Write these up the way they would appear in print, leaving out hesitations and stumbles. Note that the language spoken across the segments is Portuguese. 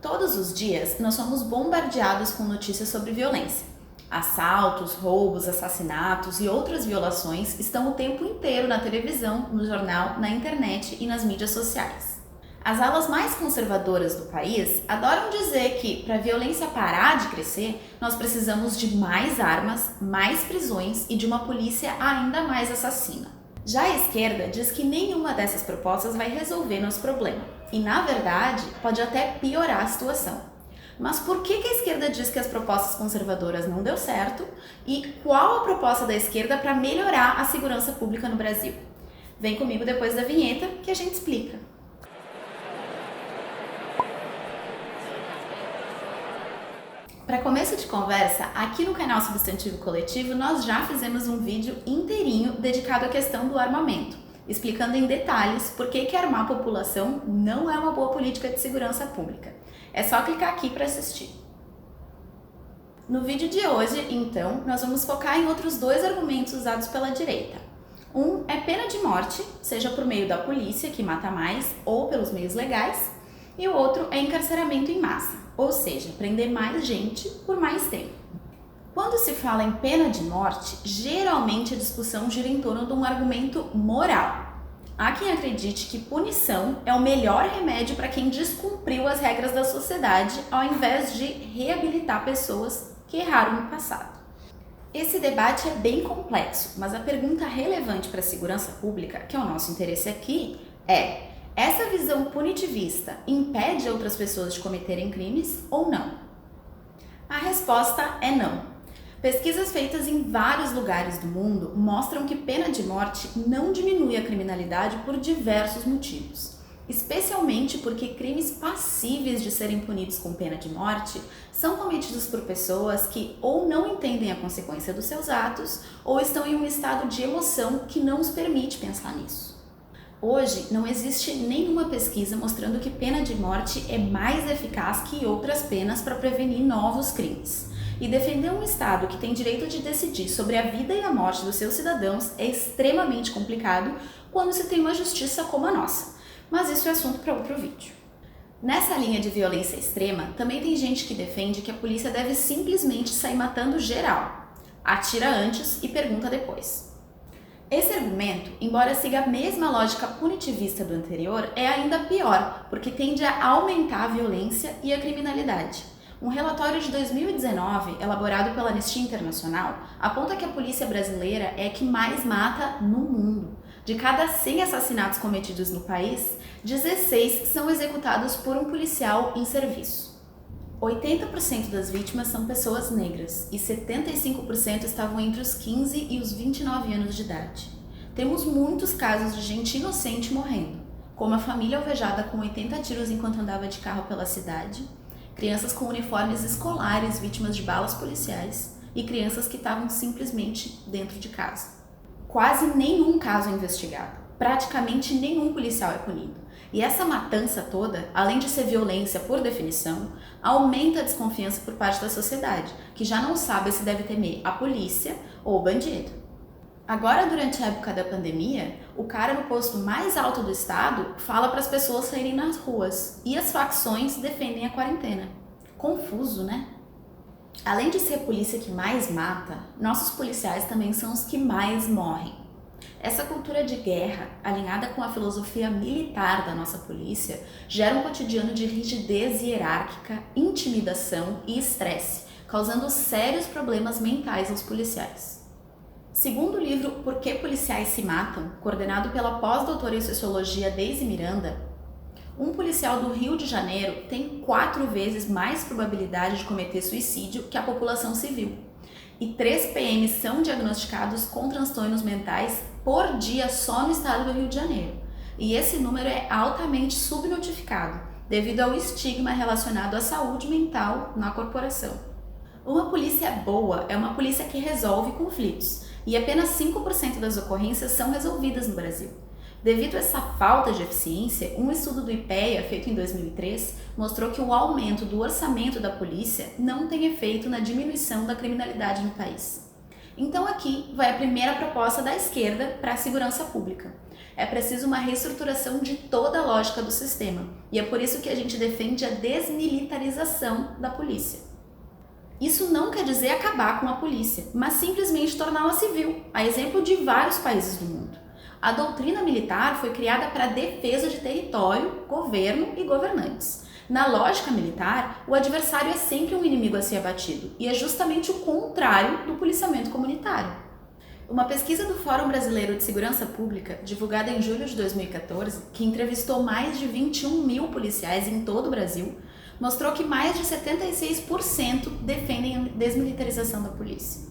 Todos os dias nós somos bombardeados com notícias sobre violência. Assaltos, roubos, assassinatos e outras violações estão o tempo inteiro na televisão, no jornal, na internet e nas mídias sociais. As alas mais conservadoras do país adoram dizer que, para a violência parar de crescer, nós precisamos de mais armas, mais prisões e de uma polícia ainda mais assassina. Já a esquerda diz que nenhuma dessas propostas vai resolver nosso problema e, na verdade, pode até piorar a situação. Mas por que a esquerda diz que as propostas conservadoras não deu certo e qual a proposta da esquerda para melhorar a segurança pública no Brasil? Vem comigo depois da vinheta que a gente explica. Para começo de conversa, aqui no canal Substantivo Coletivo nós já fizemos um vídeo inteirinho dedicado à questão do armamento, explicando em detalhes por que armar a população não é uma boa política de segurança pública. É só clicar aqui para assistir. No vídeo de hoje, então, nós vamos focar em outros dois argumentos usados pela direita. Um é pena de morte, seja por meio da polícia, que mata mais, ou pelos meios legais, e o outro é encarceramento em massa, ou seja, prender mais gente por mais tempo. Quando se fala em pena de morte, geralmente a discussão gira em torno de um argumento moral. Há quem acredite que punição é o melhor remédio para quem descumpriu as regras da sociedade, ao invés de reabilitar pessoas que erraram no passado. Esse debate é bem complexo, mas a pergunta relevante para a segurança pública, que é o nosso interesse aqui, é: essa visão punitivista impede outras pessoas de cometerem crimes ou não? A resposta é não. Pesquisas feitas em vários lugares do mundo mostram que pena de morte não diminui a criminalidade por diversos motivos, especialmente porque crimes passíveis de serem punidos com pena de morte são cometidos por pessoas que ou não entendem a consequência dos seus atos ou estão em um estado de emoção que não os permite pensar nisso. Hoje, não existe nenhuma pesquisa mostrando que pena de morte é mais eficaz que outras penas para prevenir novos crimes. E defender um Estado que tem direito de decidir sobre a vida e a morte dos seus cidadãos é extremamente complicado quando se tem uma justiça como a nossa. Mas isso é assunto para outro vídeo. Nessa linha de violência extrema, também tem gente que defende que a polícia deve simplesmente sair matando geral. Atira antes e pergunta depois. Esse argumento, embora siga a mesma lógica punitivista do anterior, é ainda pior, porque tende a aumentar a violência e a criminalidade. Um relatório de 2019, elaborado pela Anistia Internacional, aponta que a polícia brasileira é a que mais mata no mundo. De cada 100 assassinatos cometidos no país, 16 são executados por um policial em serviço. 80% das vítimas são pessoas negras e 75% estavam entre os 15 e os 29 anos de idade. Temos muitos casos de gente inocente morrendo, como a família alvejada com 80 tiros enquanto andava de carro pela cidade, crianças com uniformes escolares vítimas de balas policiais e crianças que estavam simplesmente dentro de casa. Quase nenhum caso é investigado, praticamente nenhum policial é punido. E essa matança toda, além de ser violência por definição, aumenta a desconfiança por parte da sociedade, que já não sabe se deve temer a polícia ou o bandido. Agora, durante a época da pandemia, o cara no posto mais alto do estado fala para as pessoas saírem nas ruas e as facções defendem a quarentena. Confuso, né? Além de ser a polícia que mais mata, nossos policiais também são os que mais morrem. Essa cultura de guerra, alinhada com a filosofia militar da nossa polícia, gera um cotidiano de rigidez hierárquica, intimidação e estresse, causando sérios problemas mentais aos policiais. Segundo o livro Por que Policiais se Matam, coordenado pela pós-doutora em Sociologia Deise Miranda, um policial do Rio de Janeiro tem 4 vezes mais probabilidade de cometer suicídio que a população civil. E 3 PMs são diagnosticados com transtornos mentais por dia só no estado do Rio de Janeiro. E esse número é altamente subnotificado, devido ao estigma relacionado à saúde mental na corporação. Uma polícia boa é uma polícia que resolve conflitos, e apenas 5% das ocorrências são resolvidas no Brasil. Devido a essa falta de eficiência, um estudo do IPEA, feito em 2003, mostrou que o aumento do orçamento da polícia não tem efeito na diminuição da criminalidade no país. Então aqui vai a primeira proposta da esquerda para a segurança pública. É preciso uma reestruturação de toda a lógica do sistema. E é por isso que a gente defende a desmilitarização da polícia. Isso não quer dizer acabar com a polícia, mas simplesmente torná-la civil, a exemplo de vários países do mundo. A doutrina militar foi criada para a defesa de território, governo e governantes. Na lógica militar, o adversário é sempre um inimigo a ser abatido, e é justamente o contrário do policiamento comunitário. Uma pesquisa do Fórum Brasileiro de Segurança Pública, divulgada em julho de 2014, que entrevistou mais de 21 mil policiais em todo o Brasil, mostrou que mais de 76% defendem a desmilitarização da polícia.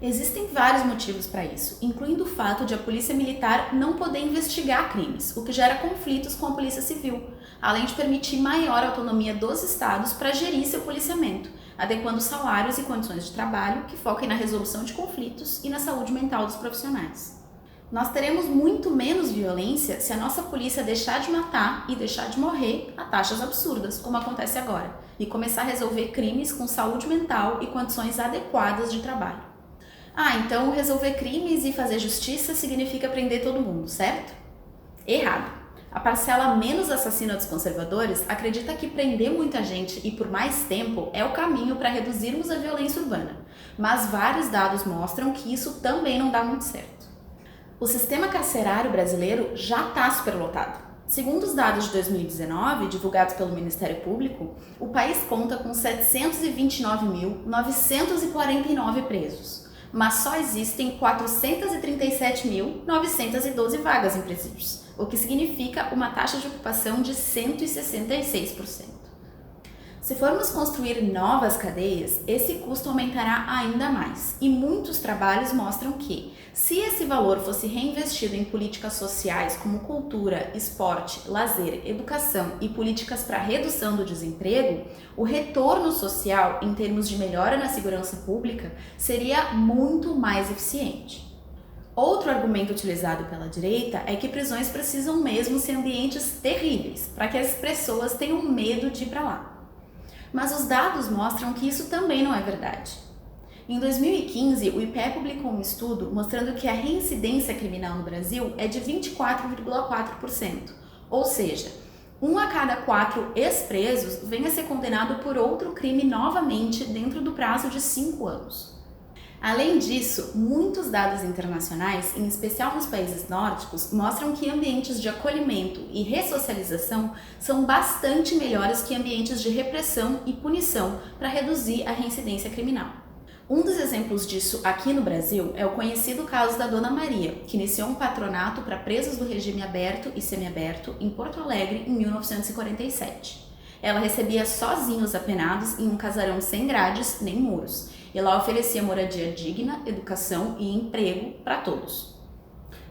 Existem vários motivos para isso, incluindo o fato de a polícia militar não poder investigar crimes, o que gera conflitos com a polícia civil, além de permitir maior autonomia dos estados para gerir seu policiamento, adequando salários e condições de trabalho que foquem na resolução de conflitos e na saúde mental dos profissionais. Nós teremos muito menos violência se a nossa polícia deixar de matar e deixar de morrer a taxas absurdas, como acontece agora, e começar a resolver crimes com saúde mental e condições adequadas de trabalho. Então resolver crimes e fazer justiça significa prender todo mundo, certo? Errado. A parcela menos assassina dos conservadores acredita que prender muita gente e por mais tempo é o caminho para reduzirmos a violência urbana, mas vários dados mostram que isso também não dá muito certo. O sistema carcerário brasileiro já está superlotado. Segundo os dados de 2019, divulgados pelo Ministério Público, o país conta com 729.949 presos, mas só existem 437.912 vagas em presídios, o que significa uma taxa de ocupação de 166%. Se formos construir novas cadeias, esse custo aumentará ainda mais, e muitos trabalhos mostram que, se esse valor fosse reinvestido em políticas sociais como cultura, esporte, lazer, educação e políticas para redução do desemprego, o retorno social, em termos de melhora na segurança pública, seria muito mais eficiente. Outro argumento utilizado pela direita é que prisões precisam mesmo ser ambientes terríveis, para que as pessoas tenham medo de ir para lá. Mas os dados mostram que isso também não é verdade. Em 2015, o IPEA publicou um estudo mostrando que a reincidência criminal no Brasil é de 24,4%, ou seja, 1 a cada 4 ex-presos vem a ser condenado por outro crime novamente dentro do prazo de 5 anos. Além disso, muitos dados internacionais, em especial nos países nórdicos, mostram que ambientes de acolhimento e ressocialização são bastante melhores que ambientes de repressão e punição para reduzir a reincidência criminal. Um dos exemplos disso aqui no Brasil é o conhecido caso da Dona Maria, que iniciou um patronato para presos do regime aberto e semiaberto em Porto Alegre em 1947. Ela recebia sozinha os apenados em um casarão sem grades nem muros, e lá oferecia moradia digna, educação e emprego para todos.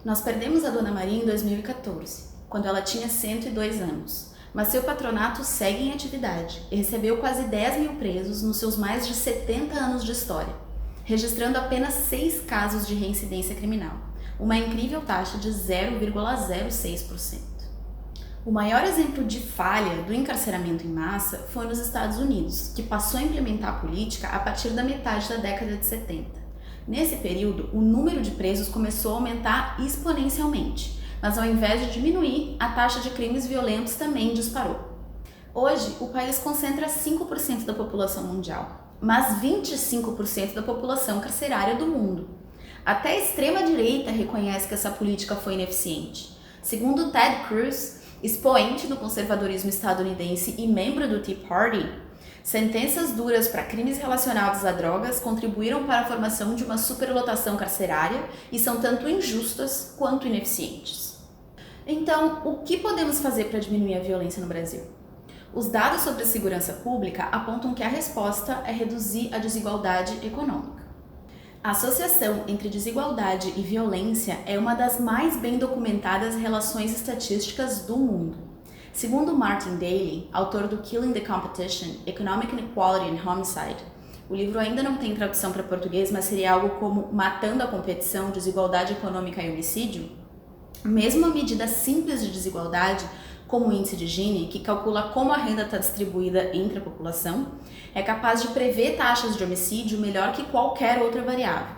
Nós perdemos a Dona Maria em 2014, quando ela tinha 102 anos, mas seu patronato segue em atividade e recebeu quase 10 mil presos nos seus mais de 70 anos de história, registrando apenas 6 casos de reincidência criminal, uma incrível taxa de 0,06%. O maior exemplo de falha do encarceramento em massa foi nos Estados Unidos, que passou a implementar a política a partir da metade da década de 70. Nesse período, o número de presos começou a aumentar exponencialmente, mas ao invés de diminuir, a taxa de crimes violentos também disparou. Hoje, o país concentra 5% da população mundial, mas 25% da população carcerária do mundo. Até a extrema-direita reconhece que essa política foi ineficiente. Segundo Ted Cruz, expoente do conservadorismo estadunidense e membro do Tea Party, sentenças duras para crimes relacionados a drogas contribuíram para a formação de uma superlotação carcerária e são tanto injustas quanto ineficientes. Então, o que podemos fazer para diminuir a violência no Brasil? Os dados sobre a segurança pública apontam que a resposta é reduzir a desigualdade econômica. A associação entre desigualdade e violência é uma das mais bem documentadas relações estatísticas do mundo. Segundo Martin Daly, autor do Killing the Competition, Economic Inequality and Homicide, o livro ainda não tem tradução para português, mas seria algo como Matando a Competição, Desigualdade Econômica e Homicídio. Mesmo a medida simples de desigualdade, como o índice de Gini, que calcula como a renda está distribuída entre a população, é capaz de prever taxas de homicídio melhor que qualquer outra variável.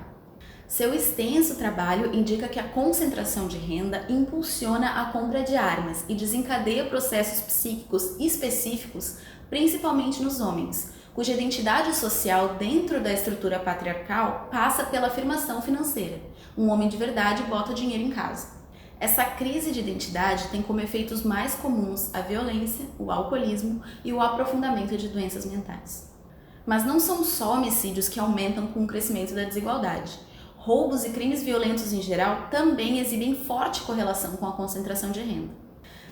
Seu extenso trabalho indica que a concentração de renda impulsiona a compra de armas e desencadeia processos psíquicos específicos, principalmente nos homens, cuja identidade social dentro da estrutura patriarcal passa pela afirmação financeira. Um homem de verdade bota dinheiro em casa. Essa crise de identidade tem como efeitos mais comuns a violência, o alcoolismo e o aprofundamento de doenças mentais. Mas não são só homicídios que aumentam com o crescimento da desigualdade. Roubos e crimes violentos em geral também exibem forte correlação com a concentração de renda.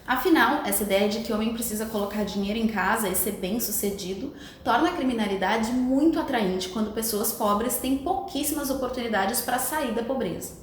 Afinal, essa ideia de que o homem precisa colocar dinheiro em casa e ser bem-sucedido torna a criminalidade muito atraente quando pessoas pobres têm pouquíssimas oportunidades para sair da pobreza.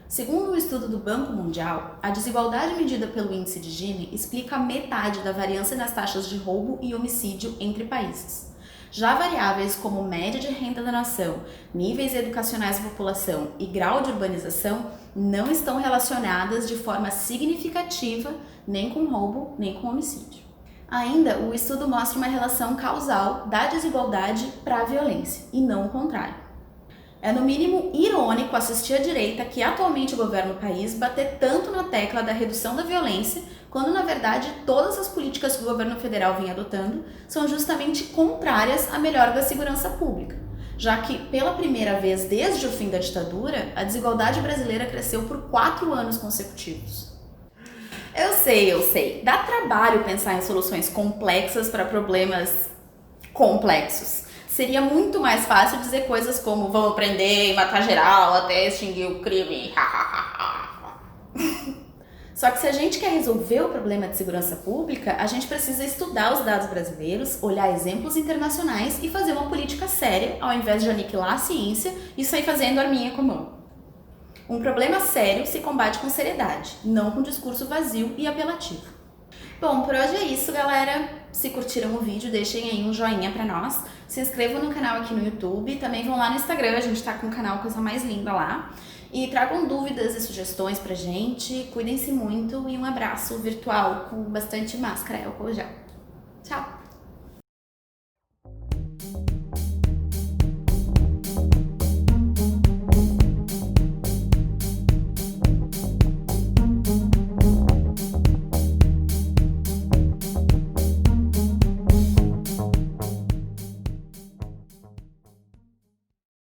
Segundo um estudo do Banco Mundial, a desigualdade medida pelo índice de Gini explica metade da variância nas taxas de roubo e homicídio entre países. Já variáveis como média de renda da nação, níveis educacionais da população e grau de urbanização não estão relacionadas de forma significativa nem com roubo nem com homicídio. Ainda, o estudo mostra uma relação causal da desigualdade para a violência e não o contrário. É no mínimo irônico assistir a direita, que atualmente governa o país, bater tanto na tecla da redução da violência, quando na verdade todas as políticas que o governo federal vem adotando são justamente contrárias à melhora da segurança pública, já que pela primeira vez desde o fim da ditadura, a desigualdade brasileira cresceu por 4 anos consecutivos. Eu sei, dá trabalho pensar em soluções complexas para problemas complexos. Seria muito mais fácil dizer coisas como vamos prender e matar geral até extinguir o crime. Só que se a gente quer resolver o problema de segurança pública, a gente precisa estudar os dados brasileiros, olhar exemplos internacionais e fazer uma política séria, ao invés de aniquilar a ciência e sair fazendo arminha com a mão. Um problema sério se combate com seriedade, não com discurso vazio e apelativo. Bom, por hoje é isso, galera. Se curtiram o vídeo, deixem aí um joinha pra nós. Se inscrevam no canal aqui no YouTube. Também vão lá no Instagram, a gente tá com o canal Coisa Mais Linda lá. E tragam dúvidas e sugestões pra gente. Cuidem-se muito e um abraço virtual com bastante máscara, álcool gel. Tchau!